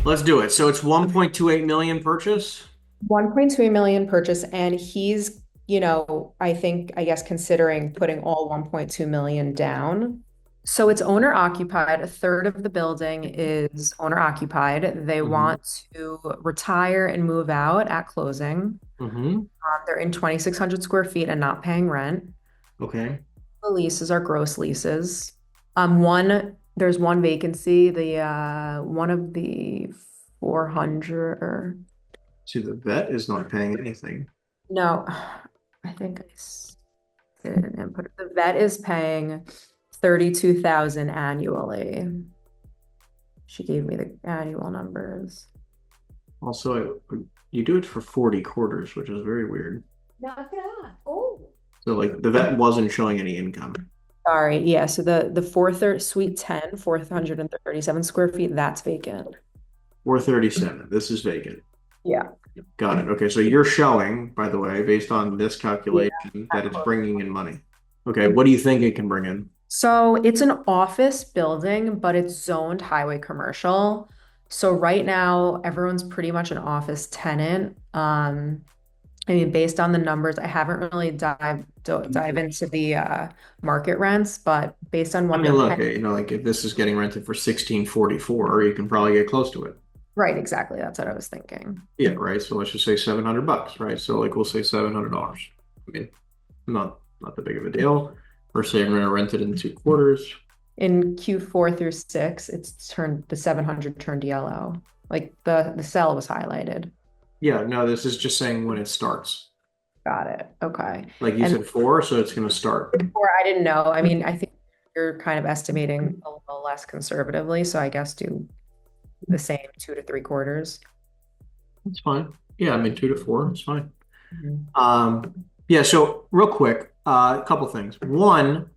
Let's do it. So it's 1.28 million purchase. 1.2 million purchase, and he's, I guess considering putting all 1.2 million down. So it's owner occupied. A third of the building is owner occupied. They Mm-hmm. want to retire and move out at closing. Mm-hmm. They're in 2,600 square feet and not paying rent. Okay. The leases are gross leases. There's one vacancy. The one of the 400. See, the vet is not paying anything. No, I think did an input. The vet is paying 32,000 annually. She gave me the annual numbers. Also, you do it for 40 quarters, which is very weird. Knock it off. Oh. So like the vet wasn't showing any income. Sorry, yeah. So the four third suite 10, 437 square feet, that's vacant. 437. This is vacant. Yeah. Got it. Okay, so you're showing, by the way, based on this Yeah. calculation, that it's bringing in money. Okay, what do you think it can bring in? So it's an office building, but it's zoned highway commercial. So right now, everyone's pretty much an office tenant. I mean, based on the numbers, I haven't really dive into the market rents, but based on I what mean, they're look, paying, like if this is getting rented for 1644, you can probably get close to it. right, exactly. That's what I was thinking. Yeah, right. So let's just say $700, right? So like we'll say $700. I mean, not that big of a deal. We're saying we're gonna rent it in 2 quarters. In Q4 through 6, the 700 turned yellow. Like the cell was highlighted. Yeah, no, this is just saying when it starts. Got it. Okay. Like you And said, four, so it's gonna start. before I didn't know. I mean, I think you're kind of estimating a little less conservatively, so I guess do the same 2 to 3 quarters. It's fine. Yeah, I mean 2 to 4, it's fine. Mhm. Yeah, so real quick, a couple things. One,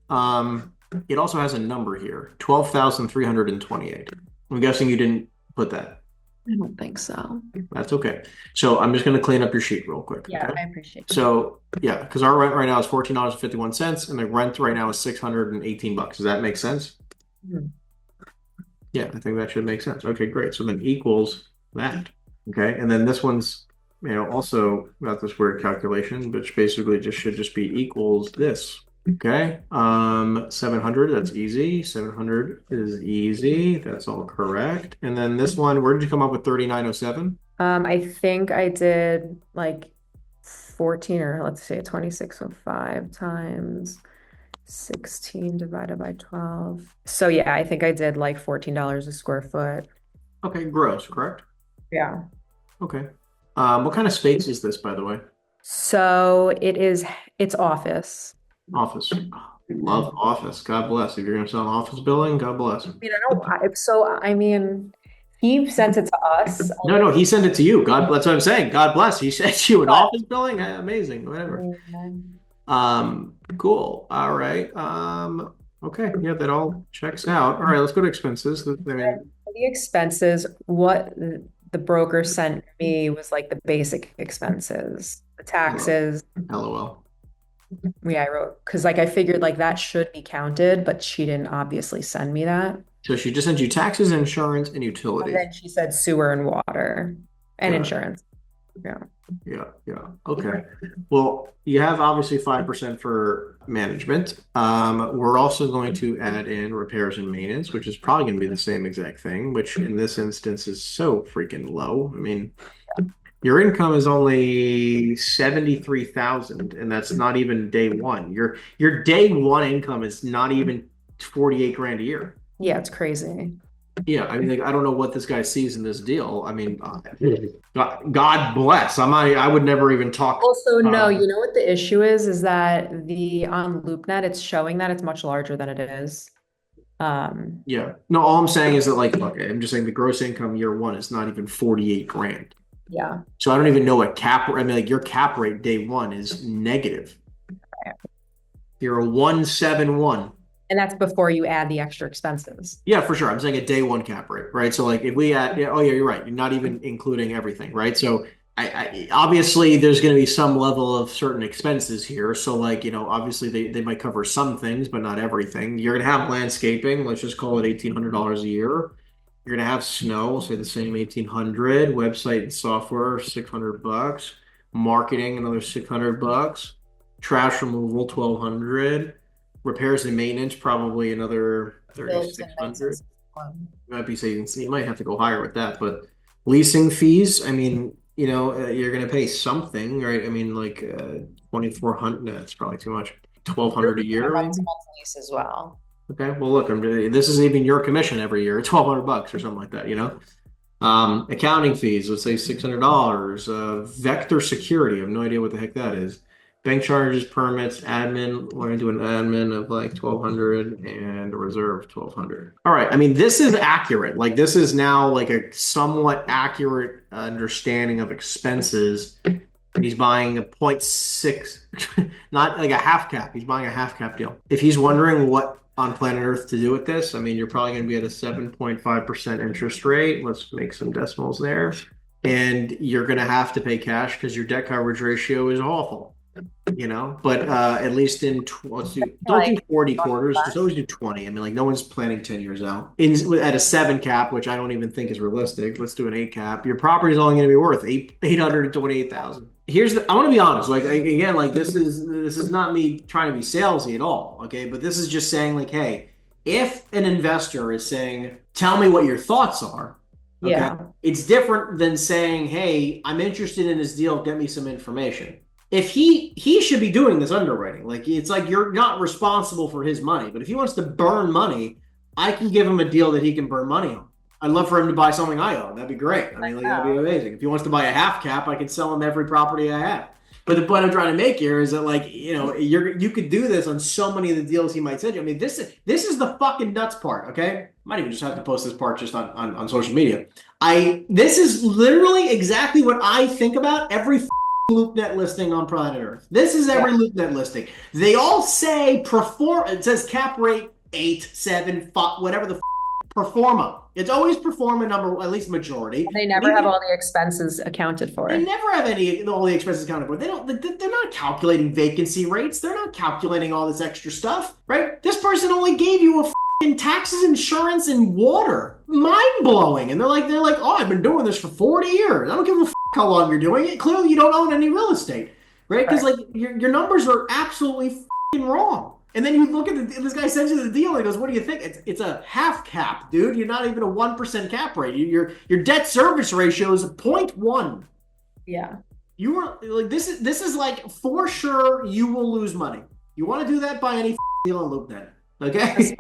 it also has a number here, 12,328. I'm guessing you didn't put that. I don't think so. That's okay. So I'm just going to clean up your sheet real quick. Yeah, Okay. I appreciate it. So yeah, because our rent right now is $14.51, and the rent right now is $618. Does that make sense? Mhm. Yeah, I think that should make sense. Okay, great. So then equals that. Okay, and then this one's also got this weird calculation, which basically just should just be equals this. Okay, 700, that's easy. 700 is easy. That's all correct. And then this one, where did you come up with 3907? I think I did like 14, or let's say 2605 times 16 divided by 12. So yeah, I think I did like $14 a square foot. Okay, gross, correct? Yeah. Okay. What kind of space is this, by the way? So it's office. Office. Mhm. Love office. God bless. If you're gonna sell an office building, God bless. I mean, I mean, he sent it to us. No, no, he sent it to you. God, that's what I'm saying. God bless. He sent you an office building. Amazing. Whatever. Cool. All right. Okay. Yeah, that all checks out. All right, let's go to expenses. I mean, The expenses, what the broker sent me was like the basic expenses, the taxes. LOL. Yeah, I wrote because like I figured like that should be counted, but she didn't obviously send me that. So she just sent you taxes, insurance, and And utilities. then she said sewer and water and Got it. insurance. Yeah. Yeah, yeah. Okay. Well, you have obviously 5% for management. We're also going to add in repairs and maintenance, which is probably going to be the same exact thing, which in this instance is so freaking low. I mean, your income is only 73,000, and that's not even day one. Your day one income is not even 48 grand a year. Yeah, it's crazy. Yeah, I mean, like, I don't know what this guy sees in this deal. I mean, God bless. I would never even talk. Also, no, Um, you know what the issue is that the on LoopNet, it's showing that it's much larger than it is. Um, yeah. No, all I'm saying is that, like, look, I'm just saying the gross income year one is not even 48 grand. yeah. So I don't even know what cap. I mean, like, your cap rate day one is negative. You're a 171. And that's before you add the extra expenses. Yeah, for sure. I'm saying a day one cap rate, right? So like if we add, yeah, oh yeah, you're right. You're not even including everything, right? So I obviously there's going to be some level of certain expenses here. So like, obviously they might cover some things, but not everything. You're going to have landscaping. Let's just call it $1,800 a year. You're gonna have snow, say the same 1,800. Website and software, $600. Marketing, another $600. Trash removal, 1,200. Repairs and maintenance, probably another Built and 3,600. maintenance. One. You might be saying you might have to go higher with that, but leasing fees, I mean, you're gonna pay something, right? I mean, like 2,400. No, that's probably too much. 1,200 a A year, maybe. month lease as well. Okay, well, look, this is even your commission every year, $1,200 or something like that, accounting fees, let's say $600. Vector security, I have no idea what the heck that is. Bank charges, permits, admin. We're gonna do an admin of like 1,200 and a reserve 1,200. All right, I mean, this is accurate. Like, this is now like a somewhat accurate understanding of expenses. He's buying a 0.6, not like a half cap. He's buying a half cap deal. If he's wondering what on planet Earth to do with this, I mean, you're probably going to be at a 7.5% interest rate. Let's make some decimals there. And you're going to have to pay cash because your debt coverage ratio is awful. But at least let's do, don't do 40 quarters, just always do 20. I mean, like, no one's planning 10 years out. At a 7 cap, which I don't even think is realistic, let's do an 8 cap. Your property is only going to be worth 828,000. I want to be honest, like, again, like, this is not me trying to be salesy at all, okay? But this is just saying, like, hey, if an investor is saying, tell me what your thoughts are, okay, Yeah. it's different than saying, hey, I'm interested in this deal, get me some information. If he should be doing this underwriting, like, it's like you're not responsible for his money, but if he wants to burn money, I can give him a deal that he can burn money on. I'd love for him to buy something I own. That'd be great. I mean, like, that'd be amazing. If he wants to buy a half cap, I can sell him every property I have. But the point I'm trying to make here is that, like, you could do this on so many of the deals he might send you. I mean, this is the fucking nuts part, okay? I might even just have to post this part just on social media. This is literally exactly what I think about every LoopNet listing on planet Earth. This is every LoopNet listing. They all say perform. It says cap rate 8, 7, 5, whatever the performa. It's always performa number, at least majority. They never have all the expenses accounted for. They never have all the expenses accounted for. They're not calculating vacancy rates. They're not calculating all this extra stuff, right? This person only gave you a taxes, insurance, and water. Mind blowing. And they're like, oh, I've been doing this for 40 years. I don't give a how long you're doing it. Clearly, you don't own any real estate, right? Because like your numbers are absolutely wrong. And then you look at this guy sends you the deal and he goes, what do you think? It's a half cap, dude. You're not even a 1% cap rate. Your debt service ratio is 0.1. Yeah. You are like, this is like, for sure you will lose money. You want to do that, buy any deal on LoopNet. Okay?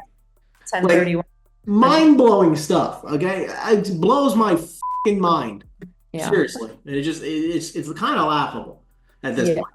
1031. Like, mind-blowing stuff. Okay? It blows my fucking mind. Yeah. Seriously. And it's kind of laughable at this point.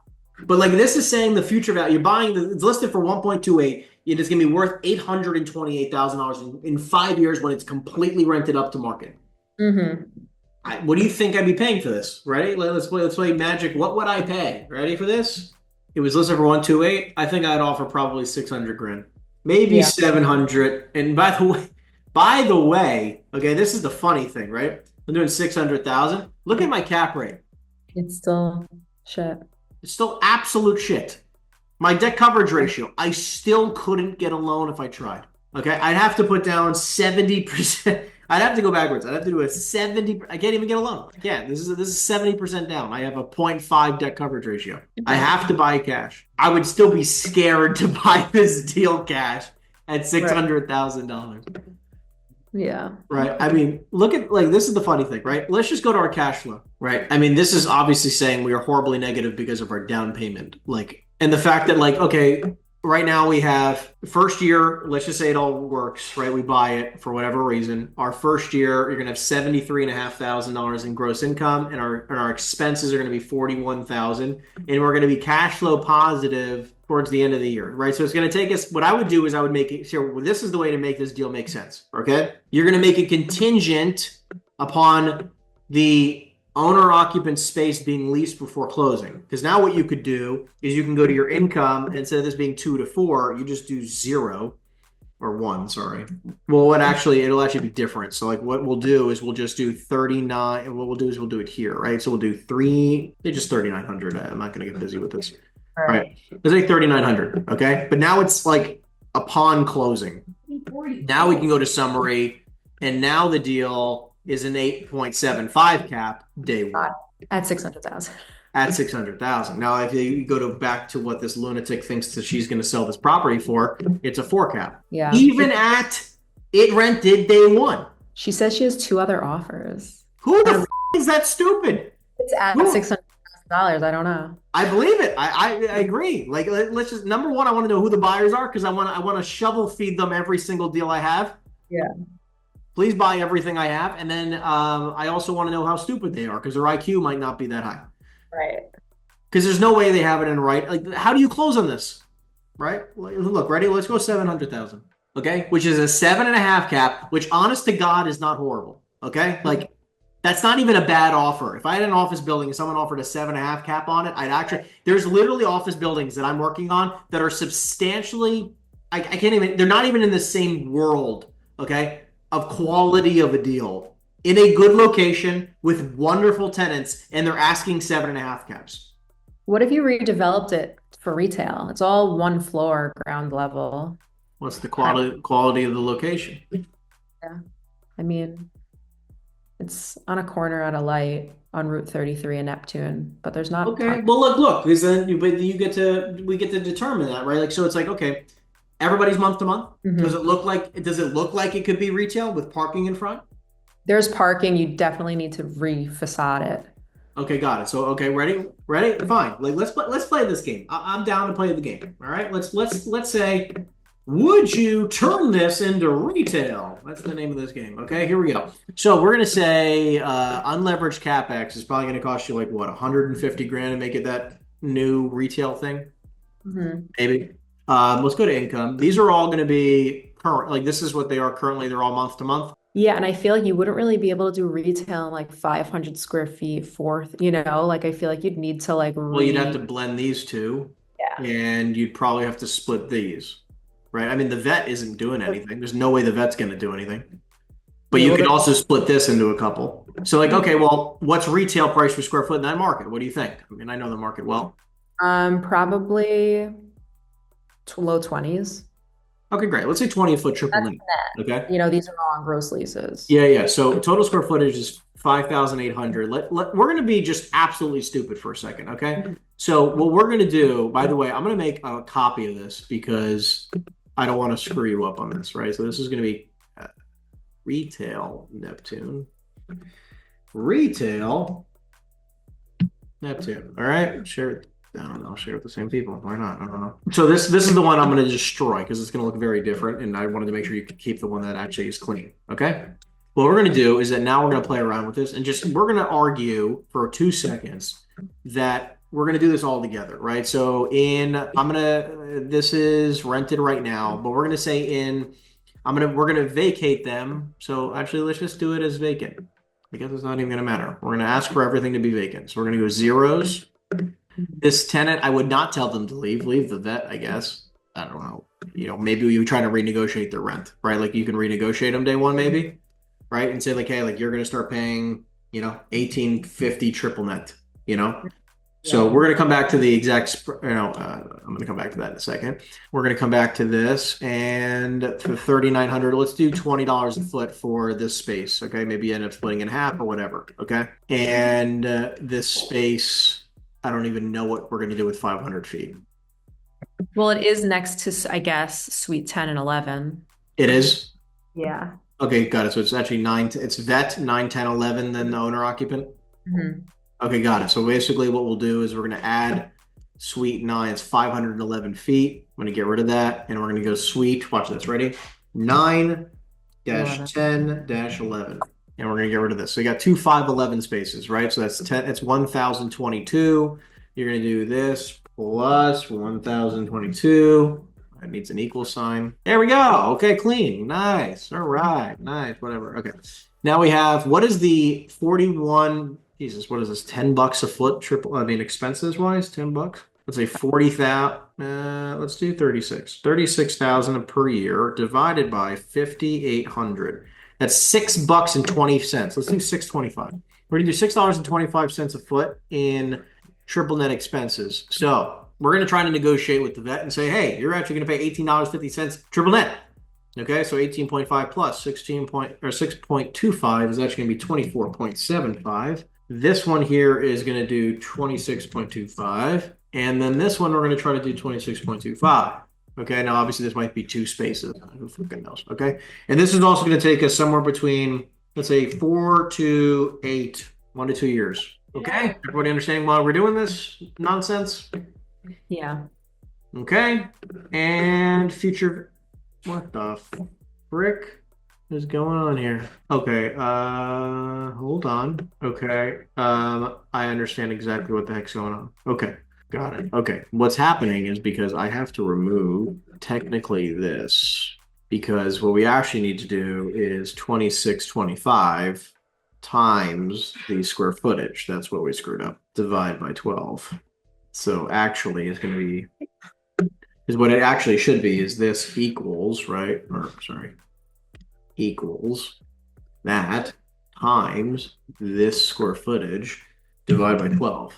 But like, this is saying the future value. You're buying it's listed for 1.28. It's going to be worth $828,000 in 5 years when it's completely rented up to market. Mm-hmm. What do you think I'd be paying for this? Ready? Let's play magic. What would I pay? Ready for this? It was listed for 128. I think I'd offer probably 600 grand, maybe 700. And by the way, okay, this is the funny thing, right? I'm doing 600,000. Look at my cap rate. It's still shit. It's still absolute shit. My debt coverage ratio, I still couldn't get a loan if I tried. Okay, I'd have to put down 70%. I'd have to go backwards. I'd have to do a 70. I can't even get a loan. Yeah, this is 70% down. I have a 0.5 debt coverage ratio. I have to buy cash. I would still be scared to buy this deal cash at $600,000. Yeah. Right. I mean, look at, like, this is the funny thing, right? Let's just go to our cash flow, right? I mean, this is obviously saying we are horribly negative because of our down payment. Like, and the fact that, like, okay, right now we have first year, let's just say it all works, right? We buy it for whatever reason. Our first year, you're going to have $73,500 in gross income, and our expenses are going to be $41,000, and we're going to be cash flow positive towards the end of the year, right? So it's going to take us, what I would do is I would make it, so this is the way to make this deal make sense, okay? You're going to make it contingent upon the owner-occupant space being leased before closing. Because now what you could do is you can go to your income, and instead of this being 2 to 4, you just do 0 or 1, sorry. Well, it'll actually be different. So like what we'll do is we'll just do 39, and what we'll do is we'll do it here, right? So we'll do just 3,900. I'm not going to get busy with this. All right. Let's say 3,900. Okay. But now it's like upon closing. Now we can go to summary. And now the deal is an 8.75 cap day one At 600,000. at 600,000. Now, if you go back to what this lunatic thinks that she's going to sell this property for, it's a 4 cap. Yeah. Even at it rented day one. She says she has 2 other offers. Who the is that stupid? It's at $600,000. I don't know. I believe it. I agree. Like, let's just, number one, I want to know who the buyers are because I want to shovel feed them every single deal I have. Yeah. Please buy everything I have. And then I also want to know how stupid they are because their IQ might not be that high. Right. Because there's no way they have it in right. Like, how do you close on this? Right? Look, ready? Let's go 700,000. Okay, which is a 7.5 cap, which honest to God is not horrible. Okay, like that's not even a bad offer. If I had an office building and someone offered a 7.5 cap on it, I'd actually. There's literally office buildings that I'm working on that are substantially. I can't even. They're not even in the same world. Okay, of quality of a deal in a good location with wonderful tenants, and they're asking 7.5 caps. What if you redeveloped it for retail? It's all one floor, ground level. What's the quality of the location? Yeah. I mean, it's on a corner at a light on Route 33 in Neptune, but there's not. Okay. Well, look, because then we get to determine that, right? Like, so it's like, okay, everybody's month to month. Mhm. Does it look like it could be retail with parking in front? There's parking. You definitely need to re-facade it. Okay, got it. So, okay, ready, fine. Like, let's play this game. I'm down to play the game. All right. Let's say. Would you turn this into retail? That's the name of this game. Okay, here we go. So we're going to say unleveraged CapEx is probably going to cost you like, what, 150 grand to make it that new retail thing? Mhm. Maybe. Let's go to income. These are all going to be current. Like, this is what they are currently. They're all month to month. Yeah, and I feel like you wouldn't really be able to do retail in like 500 square feet, like I feel like you'd need to like Well, you'd have to blend these two. Yeah. And you'd probably have to split these. Right? I mean, the vet isn't doing anything. There's no way the vet's going to do anything. But you could also split this into a couple. So, like, okay, well, what's retail price per square foot in that market? What do you think? I mean, I know the market well. Probably low 20s. Okay, great. Let's say 20 foot triple net. Okay. These are all on gross leases. Yeah. So total square footage is 5,800. We're going to be just absolutely stupid for a second. Okay. So what we're going to do, by the way, I'm going to make a copy of this because I don't want to screw you up on this, right? So this is going to be retail Neptune. Retail Neptune. All right. Share it. I don't know. Share with the same people. Why not? I don't know. So this is the one I'm going to destroy because it's going to look very different. And I wanted to make sure you could keep the one that actually is clean. Okay. What we're going to do is that now we're going to play around with this and we're going to argue for 2 seconds that we're going to do this all together, right? So this is rented right now, but we're going to say we're going to vacate them. So actually, let's just do it as vacant. I guess it's not even going to matter. We're going to ask for everything to be vacant. So we're going to go zeros. This tenant, I would not tell them to leave the vet, I guess. I don't know. Maybe you try to renegotiate their rent, right? Like you can renegotiate them day one, maybe, right? And say like, hey, like you're going to start paying, 1850 triple net, So we're going to come back to the exact, I'm going to come back to that in a second. We're going to come back to this and for 3,900, let's do $20 a foot for this space. Okay. Maybe you end up splitting in half or whatever. Okay. And this space, I don't even know what we're going to do with 500 feet. Well, it is next to, I guess, suite 10 and 11. It is? Yeah. Okay, got it. So it's actually it's vet 9, 10, 11, then the owner occupant? Mm-hmm. Okay, got it. So basically what we'll do is we're going to add suite 9. It's 511 feet. I'm going to get rid of that. And we're going to go suite. Watch this. Ready? 9-10-11. And we're going to get rid of this. So you got 2 511 spaces, right? So that's 10. It's 1,022. You're going to do this plus 1,022. It needs an equal sign. There we go. Okay, clean. Nice. All right. Nice. Whatever. Okay. Now we have, what is the 41? Jesus, what is this? $10 a foot expenses wise, $10. Let's say 40,000. Let's do 36. 36,000 per year divided by 5,800. That's $6.20. Let's do 625. We're gonna do $6.25 a foot in triple net expenses. So we're gonna try to negotiate with the vet and say, hey, you're actually gonna pay $18.50 triple net. Okay, so 18.5 plus 6.25 is actually going to be 24.75. This one here is going to do 26.25. And then this one, we're going to try to do 26.25. Okay, now obviously this might be two spaces. Who freaking knows? Okay, and this is also going to take us somewhere between, let's say, 4 to 8, 1 to 2 years. Okay, everybody understanding why we're doing this nonsense? Yeah. Okay, and future. What the frick is going on here? Okay, hold on. Okay, I understand exactly what the heck's going on. Okay, got it. Okay, what's happening is because I have to remove technically this because what we actually need to do is 2625 times the square footage. That's what we screwed up. Divide by 12. So actually, it's going to be is what it actually should be is this equals, right? Or sorry, equals that times this square footage divided by 12.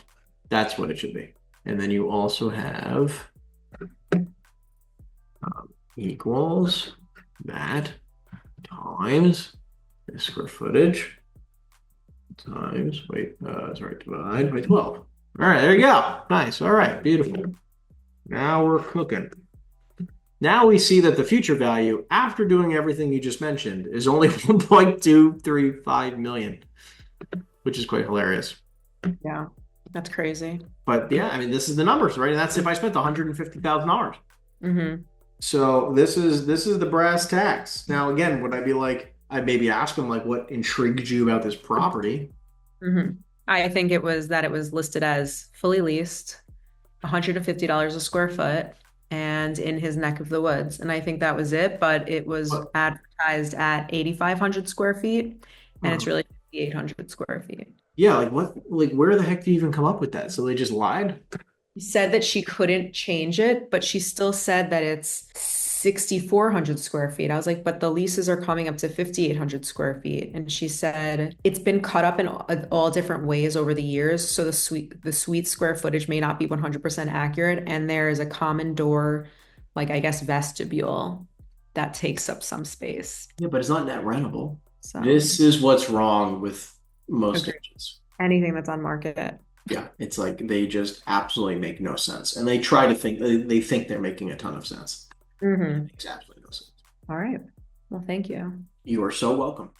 That's what it should be. And then you also have equals that times the square footage times, divide by 12. All right, there you go. Nice. All right, beautiful. Now we're cooking. Now we see that the future value, after doing everything you just mentioned, is only 1.235 million, which is quite hilarious. Yeah, that's crazy. But yeah, I mean, this is the numbers, right? And that's if I spent $150,000. Mm-hmm. So this is the brass tacks. Now, again, would I be like, I'd maybe ask them like, what intrigued you about this property? Mm-hmm. I think it was that it was listed as fully leased, $150 a square foot, and in his neck of the woods. And I think that was it, but it was What? advertised at 8,500 square feet, and it's really 5,800 square feet. Yeah, like what? Like where the heck do you even come up with that? So they just lied? She said that she couldn't change it, but she still said that it's 6,400 square feet. I was like, but the leases are coming up to 5,800 square feet. And she said it's been cut up in all different ways over the years. So the suite square footage may not be 100% accurate. And there is a common door, like I guess vestibule that takes up some space. Yeah, but it's not net rentable. So This is what's wrong with most agreed. agents. Anything that's on market. Yeah, it's like they just absolutely make no sense. And they try to think they think they're making a ton of sense. Mm-hmm. It makes absolutely no sense. All right. Well, thank you. You are so welcome.